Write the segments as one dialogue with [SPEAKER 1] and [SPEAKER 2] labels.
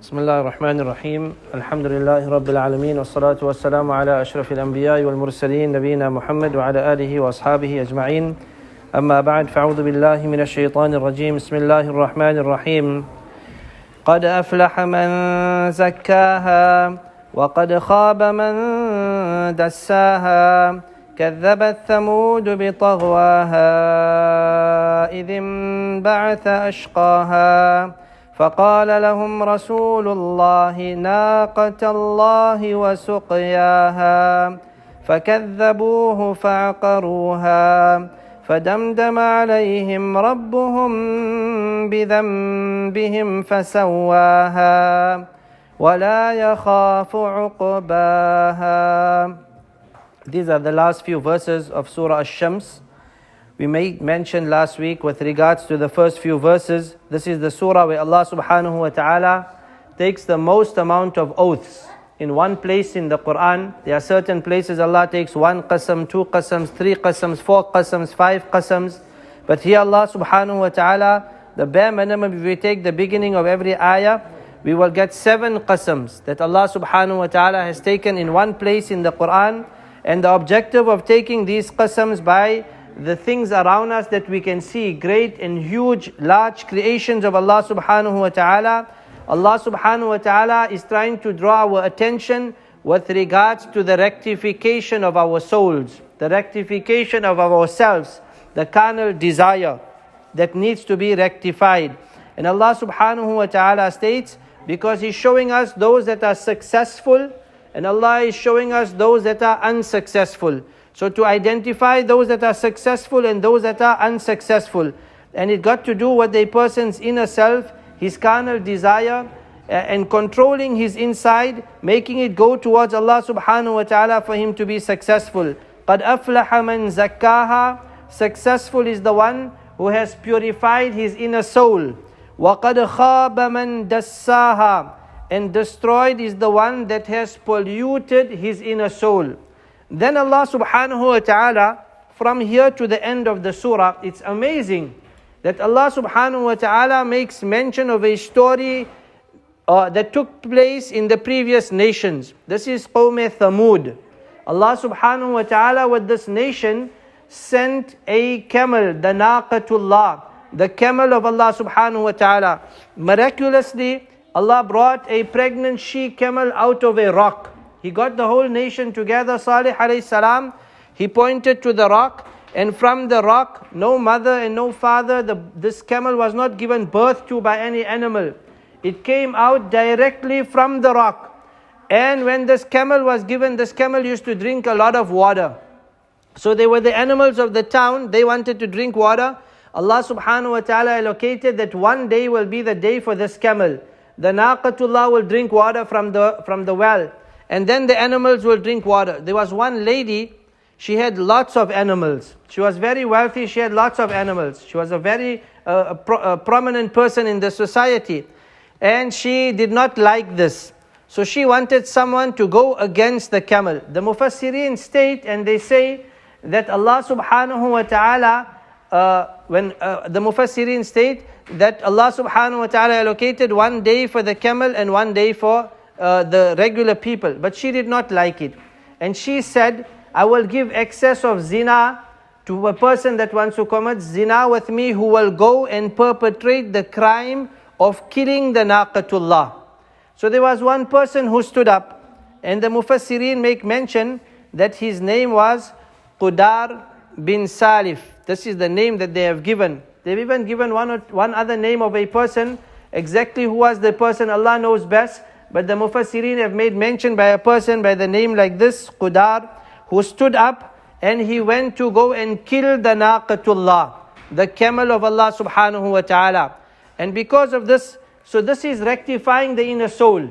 [SPEAKER 1] بسم الله الرحمن الرحيم الحمد لله رب العالمين والصلاة والسلام على أشرف الأنبياء والمرسلين نبينا محمد وعلى آله وأصحابه أجمعين أما بعد فأعوذ بالله من الشيطان الرجيم بسم الله الرحمن الرحيم قد أفلح من زكاها وقد خاب من دساها كذبت ثمود بطغواها إذ انبعث أشقاها فقال لهم رسول الله ناقة الله وسقياها فكذبوه فعقروها فدمدم عليهم ربهم بذنبهم فسواها ولا يخاف عقباها. These are the last few verses of Surah Ash-Shams. We made mention last week with regards to the first few verses. This is the surah where Allah subhanahu wa ta'ala takes the most amount of oaths. In one place in the Quran, there are certain places Allah takes one qasam, two qasams, three qasams, four qasams, five qasams. But here Allah subhanahu wa ta'ala, the bare minimum, if we take the beginning of every ayah, we will get 7 qasams that Allah subhanahu wa ta'ala has taken in one place in the Quran. And the objective of taking these qasams by the things around us that we can see, great and huge, large creations of Allah subhanahu wa ta'ala. Allah subhanahu wa ta'ala is trying to draw our attention with regards to the rectification of our souls, the rectification of ourselves, the carnal desire that needs to be rectified. And Allah subhanahu wa ta'ala states, because He's showing us those that are successful, and Allah is showing us those that are unsuccessful. So to identify those that are successful and those that are unsuccessful. And it got to do with a person's inner self, his carnal desire, and controlling his inside, making it go towards Allah subhanahu wa ta'ala for him to be successful. قَدْ أَفْلَحَ مَنْ زَكَّاهَا. Successful is the one who has purified his inner soul. وَقَدْ خَابَ مَنْ دَسَّاهَا. And destroyed is the one that has polluted his inner soul. Then Allah subhanahu wa ta'ala, from here to the end of the surah, it's amazing that Allah subhanahu wa ta'ala makes mention of a story that took place in the previous nations. This is Qawm Thamud. Allah subhanahu wa ta'ala with this nation sent a camel, the Naqatullah, the camel of Allah subhanahu wa ta'ala. Miraculously, Allah brought a pregnant she-camel out of a rock. He got the whole nation together, Salih alayhi salam. He pointed to the rock, and from the rock, no mother and no father, this camel was not given birth to by any animal. It came out directly from the rock. And when this camel was given, this camel used to drink a lot of water. So they were the animals of the town, they wanted to drink water. Allah subhanahu wa ta'ala allocated that one day will be the day for this camel. The Naqatullah will drink water from the well. And then the animals will drink water. There was one lady, she had lots of animals. She was very wealthy, she had lots of animals. She was a very prominent person in the society. And she did not like this. So she wanted someone to go against the camel. The Mufassirin state, and they say that Allah subhanahu wa ta'ala, the Mufassirin state that Allah subhanahu wa ta'ala allocated one day for the camel and one day for the regular people. But she did not like it. And she said, I will give excess of zina to a person that wants to commit zina with me, who will go and perpetrate the crime of killing the Naqatullah. So there was one person who stood up, and the Mufassirin make mention that his name was Qudar bin Salif. This is the name that they have given. They've even given one other name of a person. Exactly who was the person, Allah knows best. But the Mufassirin have made mention by a person by the name like this, Qudar, who stood up and he went to go and kill the Naqatullah, the camel of Allah subhanahu wa ta'ala. And because of this, so this is rectifying the inner soul.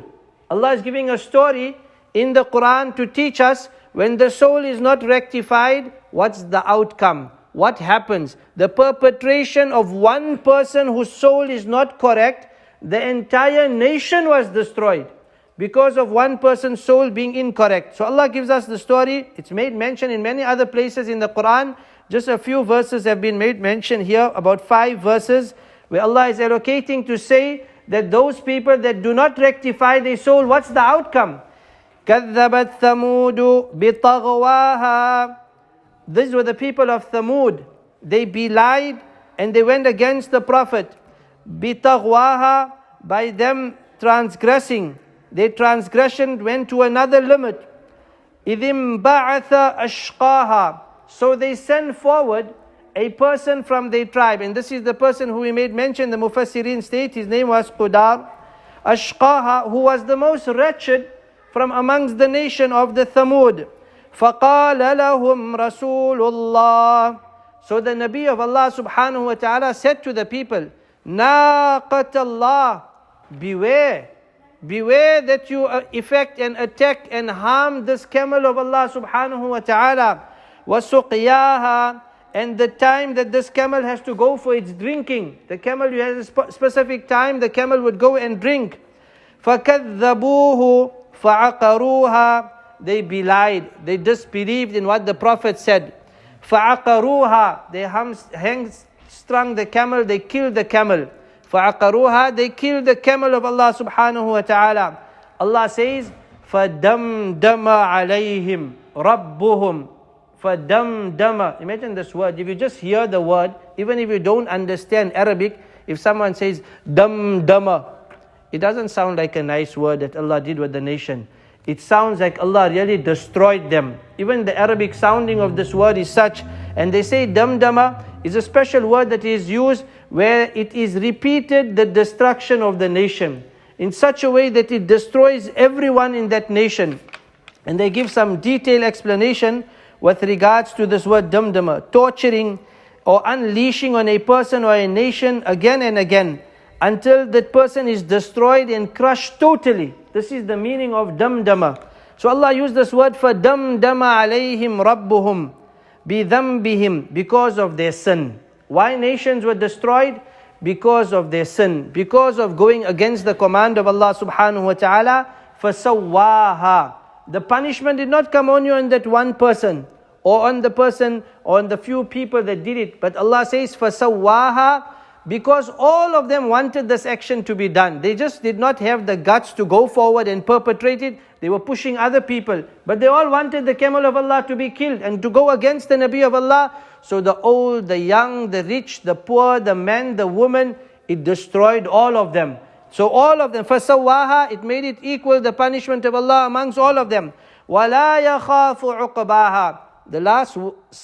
[SPEAKER 1] Allah is giving a story in the Quran to teach us, when the soul is not rectified, what's the outcome? What happens? The perpetration of one person whose soul is not correct, the entire nation was destroyed because of one person's soul being incorrect. So Allah gives us the story. It's made mention in many other places in the Quran. Just a few verses have been made mention here, about 5 verses, where Allah is allocating to say that those people that do not rectify their soul, what's the outcome? كَذَّبَتْ ثَمُودُ بِطَغْوَاهَا. These were the people of Thamud. They belied and they went against the Prophet. بِطَغْوَاهَا, by them transgressing. Their transgression went to another limit. إِذِ انْبَعَثَ أَشْقَاهَا. So they sent forward a person from their tribe. And this is the person who we made mention, the Mufassirin state, his name was Qudar. Ashqaha, who was the most wretched from amongst the nation of the Thamud. فَقَالَ لَهُمْ رَسُولُ اللَّهِ. So the Nabi of Allah subhanahu wa ta'ala said to the people, نَاقَةَ اللَّهِ. Beware. Beware that you effect and attack and harm this camel of Allah subhanahu wa ta'ala. وَسُقْيَاهَا. And the time that this camel has to go for its drinking. The camel has a specific time, the camel would go and drink. فَكَذَّبُوهُ فَعَقَرُوهَا. They belied, they disbelieved in what the Prophet said. فَعَقَرُوهَا. They hamstrung the camel, they killed the camel. فَعَقَرُوهَا. They killed the camel of Allah subhanahu wa ta'ala. Allah says, فَدَمْدَمَ عَلَيْهِمْ رَبُّهُمْ. فَدَمْدَمَ. Imagine this word. If you just hear the word, even if you don't understand Arabic, if someone says damdama, it doesn't sound like a nice word that Allah did with the nation. It sounds like Allah really destroyed them. Even the Arabic sounding of this word is such. And they say damdama is a special word that is used where it is repeated the destruction of the nation in such a way that it destroys everyone in that nation. And they give some detailed explanation with regards to this word damdama, torturing or unleashing on a person or a nation again and again until that person is destroyed and crushed totally. This is the meaning of damdama. So Allah used this word for damdama alayhim rabbuhum bidhanbihim, because of their sin. Why nations were destroyed? Because of their sin, because of going against the command of Allah subhanahu wa ta'ala. فَسَوَّاهَا. The punishment did not come only on that one person, or on the person, or on the few people that did it. But Allah says, فَسَوَّاهَا, because all of them wanted this action to be done. They just did not have the guts to go forward and perpetrate it. They were pushing other people. But they all wanted the camel of Allah to be killed and to go against the Nabi of Allah. So the old, the young, the rich, the poor, the man, the woman, it destroyed all of them. So all of them, فَسَوَّاهَا, it made it equal the punishment of Allah amongst all of them. وَلَا يَخَافُ عُقْبَاهَا. The last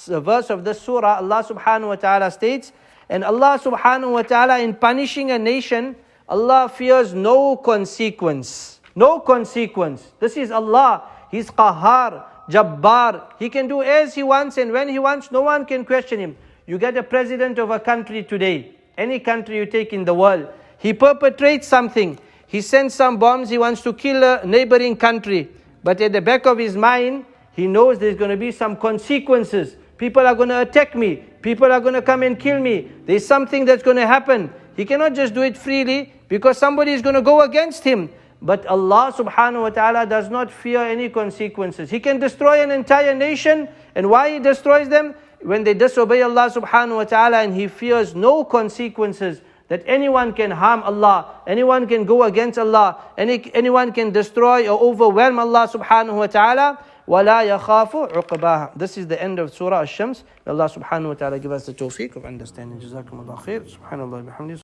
[SPEAKER 1] verse of this surah, Allah subhanahu wa ta'ala states, and Allah subhanahu wa ta'ala, in punishing a nation, Allah fears no consequence. No consequence. This is Allah. He's Qahar, Jabbar. He can do as He wants and when He wants. No one can question Him. You get a president of a country today, any country you take in the world, he perpetrates something. He sends some bombs, he wants to kill a neighboring country. But at the back of his mind, he knows there's going to be some consequences. People are going to attack me. People are going to come and kill me. There's something that's going to happen. He cannot just do it freely because somebody is going to go against him. But Allah subhanahu wa ta'ala does not fear any consequences. He can destroy an entire nation. And why He destroys them? When they disobey Allah subhanahu wa ta'ala, and He fears no consequences. That anyone can harm Allah, anyone can go against Allah, anyone can destroy or overwhelm Allah subhanahu wa ta'ala. وَلَا يَخَافُ عُقْبَاهَا. This is the end of Surah Ash-Shams. May Allah subhanahu wa ta'ala give us the tawfiq of understanding. Jazakumullah khair. Subhanallah bihamdih.